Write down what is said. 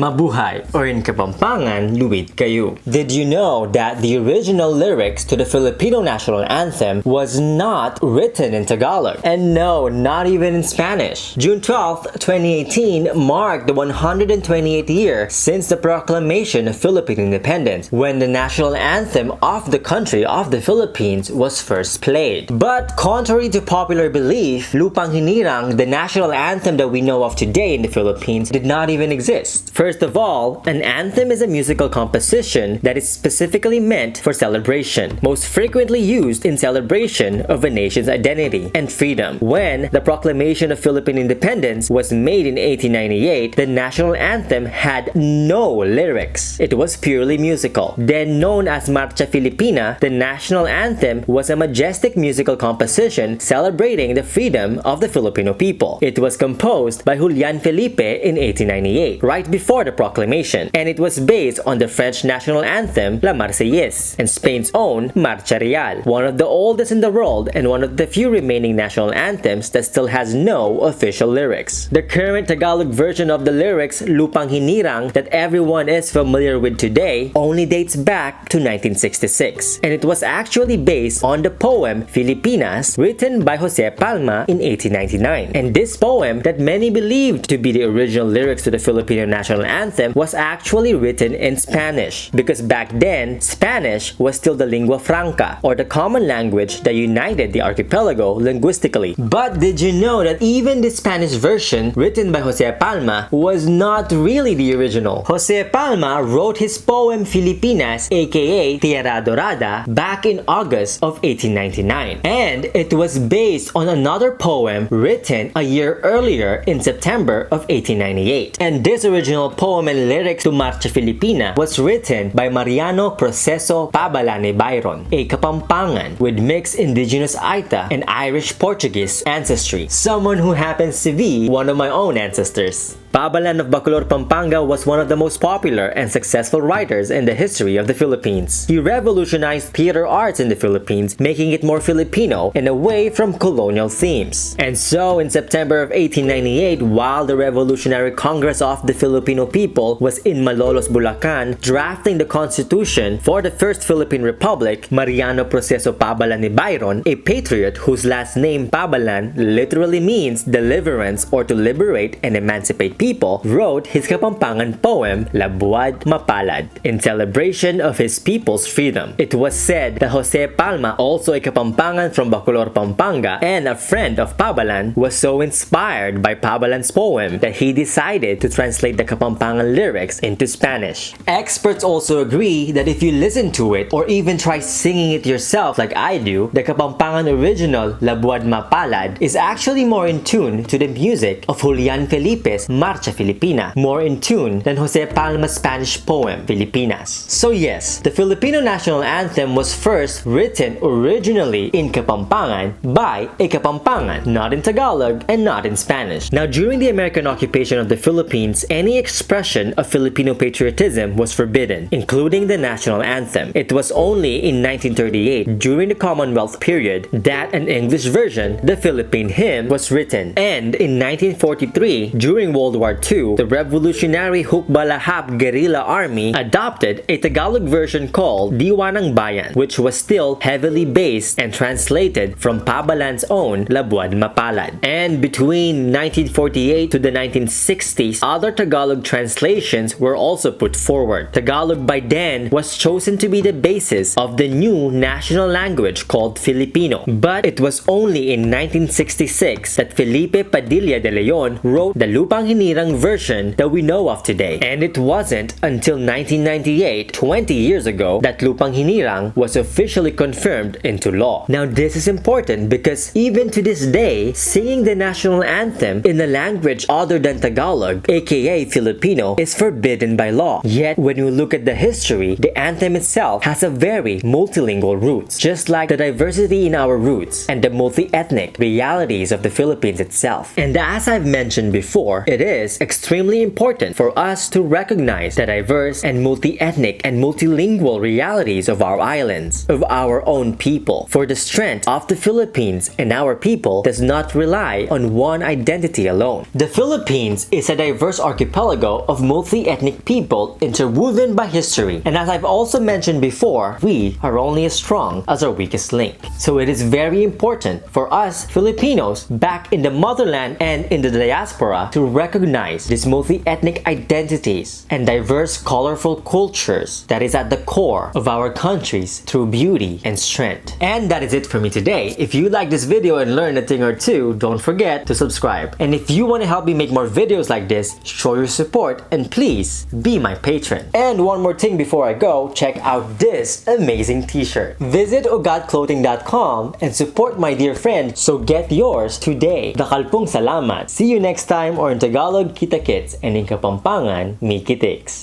Mabuhay, or in Kapampangan, luwid kayo. Did you know that the original lyrics to the Filipino national anthem was not written in Tagalog? And no, not even in Spanish. June 12, 2018 marked the 128th year since the proclamation of Philippine independence, when the national anthem of the country of the Philippines was first played. But contrary to popular belief, Lupang Hinirang, the national anthem that we know of today in the Philippines, did not even exist. First of all, an anthem is a musical composition that is specifically meant for celebration, most frequently used in celebration of a nation's identity and freedom. When the proclamation of Philippine independence was made in 1898, the national anthem had no lyrics. It was purely musical. Then known as Marcha Filipina, the national anthem was a majestic musical composition celebrating the freedom of the Filipino people. It was composed by Julian Felipe in 1898, right before the proclamation, and it was based on the French national anthem La Marseillaise and Spain's own Marcha Real, one of the oldest in the world and one of the few remaining national anthems that still has no official lyrics. The current Tagalog version of the lyrics, Lupang Hinirang, that everyone is familiar with today, only dates back to 1966, and it was actually based on the poem Filipinas, written by Jose Palma in 1899. And this poem, that many believed to be the original lyrics to the Filipino national anthem, was actually written in Spanish, because back then, Spanish was still the lingua franca, or the common language that united the archipelago linguistically. But did you know that even the Spanish version, written by Jose Palma, was not really the original? Jose Palma wrote his poem Filipinas, aka Tierra Dorada, back in August of 1899, and it was based on another poem written a year earlier in September of 1898. And this original poem and lyrics to Marcha Filipina was written by Mariano Proceso Pabalani Byron, a Kapampangan with mixed indigenous Aita and Irish Portuguese ancestry, someone who happens to be one of my own ancestors. Pabalan of Bacolor, Pampanga was one of the most popular and successful writers in the history of the Philippines. He revolutionized theater arts in the Philippines, making it more Filipino and away from colonial themes. And so, in September of 1898, while the Revolutionary Congress of the Filipino people was in Malolos, Bulacan, drafting the Constitution for the First Philippine Republic, Mariano Proceso Pabalan ni Byron, a patriot whose last name Pabalan literally means deliverance or to liberate and emancipate people, wrote his Kapampangan poem Labuad Mapalad in celebration of his people's freedom. It was said that Jose Palma, also a Kapampangan from Bacolor, Pampanga, and a friend of Pabalan, was so inspired by Pabalan's poem that he decided to translate the Kapampangan lyrics into Spanish. Experts also agree that if you listen to it or even try singing it yourself like I do, the Kapampangan original Labuad Mapalad is actually more in tune to the music of Julian Felipe's Marcha Filipina, more in tune than Jose Palma's Spanish poem, Filipinas. So yes, the Filipino national anthem was first written originally in Kapampangan by a Kapampangan, not in Tagalog and not in Spanish. Now, during the American occupation of the Philippines, any expression of Filipino patriotism was forbidden, including the national anthem. It was only in 1938, during the Commonwealth period, that an English version, the Philippine Hymn, was written. And in 1943, during World War II, the Revolutionary Hukbalahap Guerrilla Army adopted a Tagalog version called Diwa ng Bayan, which was still heavily based and translated from Pabalan's own Labuad Mapalad. And between 1948 to the 1960s, other Tagalog translations were also put forward. Tagalog by then was chosen to be the basis of the new national language called Filipino. But it was only in 1966 that Felipe Padilla de Leon wrote the Lupang Hinirang version that we know of today. And it wasn't until 1998, 20 years ago, that Lupang Hinirang was officially confirmed into law. Now this is important because even to this day, singing the national anthem in a language other than Tagalog, aka Filipino, is forbidden by law. Yet when you look at the history, the anthem itself has a very multilingual roots, just like the diversity in our roots and the multi-ethnic realities of the Philippines itself. And as I've mentioned before, it is is extremely important for us to recognize the diverse and multi-ethnic and multilingual realities of our islands, of our own people. For the strength of the Philippines and our people does not rely on one identity alone. The Philippines is a diverse archipelago of multi-ethnic people interwoven by history. And as I've also mentioned before, we are only as strong as our weakest link. So it is very important for us Filipinos back in the motherland and in the diaspora to recognize these multi-ethnic identities and diverse colorful cultures that is at the core of our countries through beauty and strength. And that is it for me today. If you like this video and learned a thing or two, don't forget to subscribe. And if you want to help me make more videos like this, show your support and please be my patron. And one more thing before I go, check out this amazing t-shirt. Visit ugatclothing.com and support my dear friend, so get yours today. Dakalpong salamat. See you next time, or in Tagalog, kita kits, and in Kapampangan, Miki Tix.